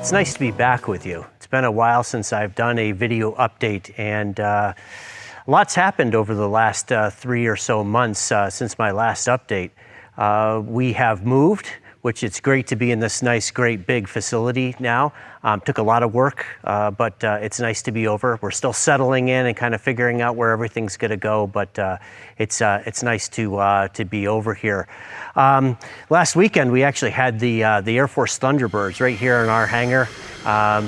It's nice to be back with you. It's been a while since I've done a video update, and lots happened over the last 3 or so months since my last update. We have moved, which it's great to be in this nice, great, big facility now. Took a lot of work, but it's nice to be over. We're still settling in and kind of figuring out where everything's going to go, but it's nice to be over here. Last weekend, we actually had the Air Force Thunderbirds right here in our hangar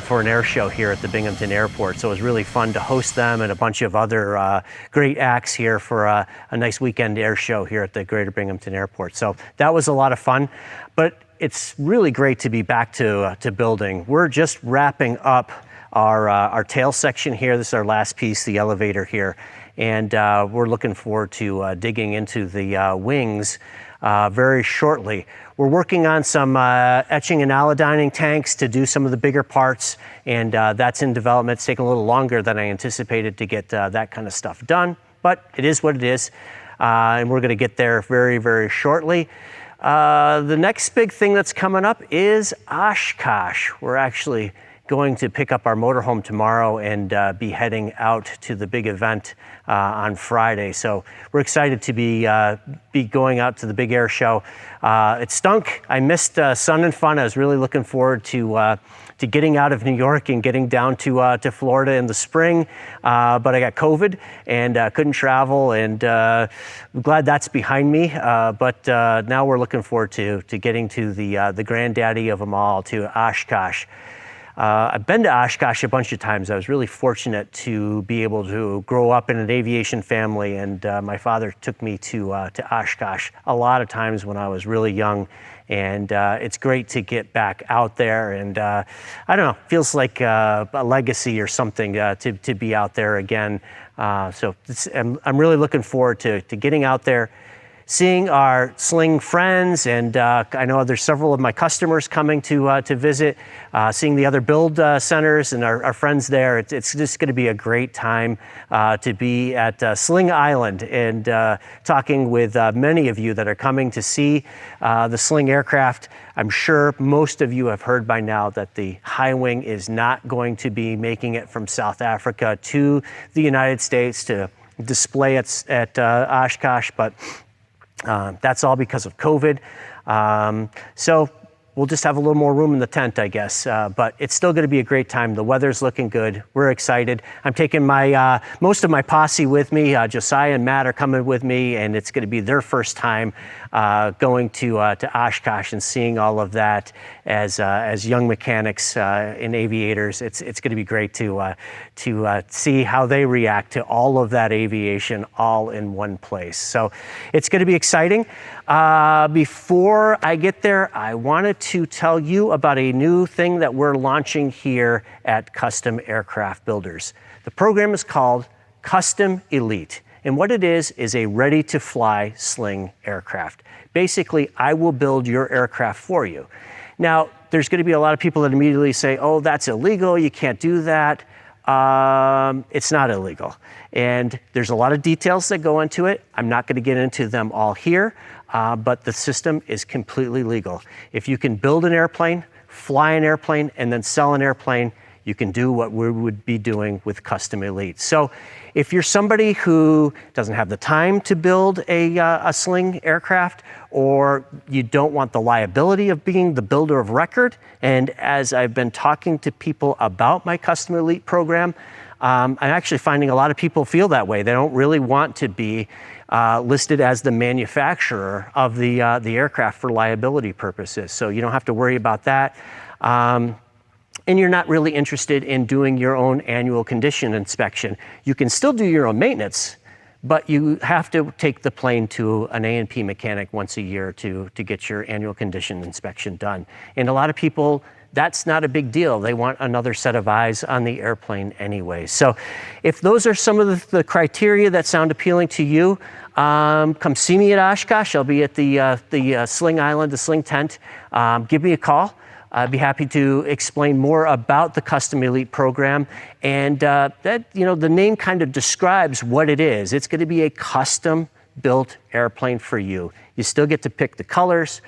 for an air show here at the Binghamton Airport. So it was really fun to host them and a bunch of other great acts here for a nice weekend air show here at the Greater Binghamton Airport. So that was a lot of fun, but it's really great to be back to building. We're just wrapping up our tail section here. This is our last piece, the elevator here. And we're looking forward to digging into the wings very shortly. We're working on some etching and allodyning tanks to do some of the bigger parts, and that's in development. It's taking a little longer than I anticipated to get that kind of stuff done, but it is what it is, and we're going to get there very, very shortly. The next big thing that's coming up is Oshkosh. We're actually going to pick up our motorhome tomorrow and be heading out to the big event on Friday. So we're excited to be going out to the big air show. It stunk. I missed sun and fun. I was really looking forward to getting out of New York and getting down to Florida in the spring, but I got COVID and couldn't travel, and I'm glad that's behind me. But now we're looking forward to getting to the granddaddy of them all, to Oshkosh. I've been to Oshkosh a bunch of times. I was really fortunate to be able to grow up in an aviation family, and my father took me to Oshkosh a lot of times when I was really young. And it's great to get back out there, and I don't know, feels like a legacy or something to be out there again. So I'm really looking forward to getting out there, seeing our Sling friends, and I know there's several of my customers coming to visit, seeing the other build centers and our friends there. It's just going to be a great time to be at Sling Island and talking with many of you that are coming to see the Sling aircraft. I'm sure most of you have heard by now that the High Wing is not going to be making it from South Africa to the United States to display at Oshkosh, but that's all because of COVID. So we'll just have a little more room in the tent, I guess. But it's still going to be a great time. The weather's looking good. We're excited. I'm taking my most of my posse with me. Josiah and Matt are coming with me, and it's going to be their first time going to Oshkosh and seeing all of that as young mechanics and aviators. It's going to be great to see how they react to all of that aviation all in one place. So it's going to be exciting. Before I get there, I wanted to tell you about a new thing that we're launching here at Custom Aircraft Builders. The program is called Custom Elite. And what it is a ready-to-fly Sling aircraft. Basically, I will build your aircraft for you. Now, there's going to be a lot of people that immediately say, oh, that's illegal, you can't do that. It's not illegal. And there's a lot of details that go into it. I'm not going to get into them all here, but the system is completely legal. If you can build an airplane, fly an airplane, and then sell an airplane, you can do what we would be doing with Custom Elite. So if you're somebody who doesn't have the time to build a Sling aircraft, or you don't want the liability of being the builder of record, and as I've been talking to people about my Custom Elite program, I'm actually finding a lot of people feel that way. They don't really want to be listed as the manufacturer of the aircraft for liability purposes. So you don't have to worry about that. And you're not really interested in doing your own annual condition inspection. You can still do your own maintenance, but you have to take the plane to an A&P mechanic once a year to get your annual condition inspection done. And a lot of people, that's not a big deal. They want another set of eyes on the airplane anyway. So if those are some of the criteria that sound appealing to you, come see me at Oshkosh. I'll be at the Sling Island, the Sling tent. Give me a call. I'd be happy to explain more about the Custom Elite program. And that, you know, the name kind of describes what it is. It's going to be a custom built airplane for you. You still get to pick the colors.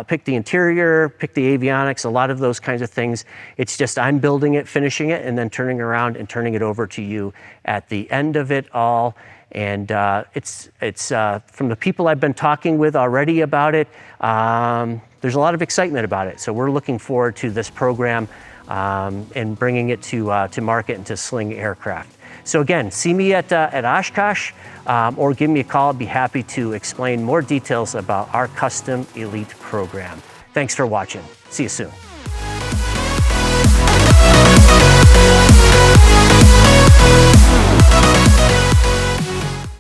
pick the interior, pick the avionics, a lot of those kinds of things. It's just I'm building it, finishing it, and then turning around and turning it over to you at the end of it all. And it's from the people I've been talking with already about it, there's a lot of excitement about it. So we're looking forward to this program and bringing it to market and to Sling aircraft. So again, see me at Oshkosh or give me a call. I'd be happy to explain more details about our custom Elite program. Thanks for watching. See you soon.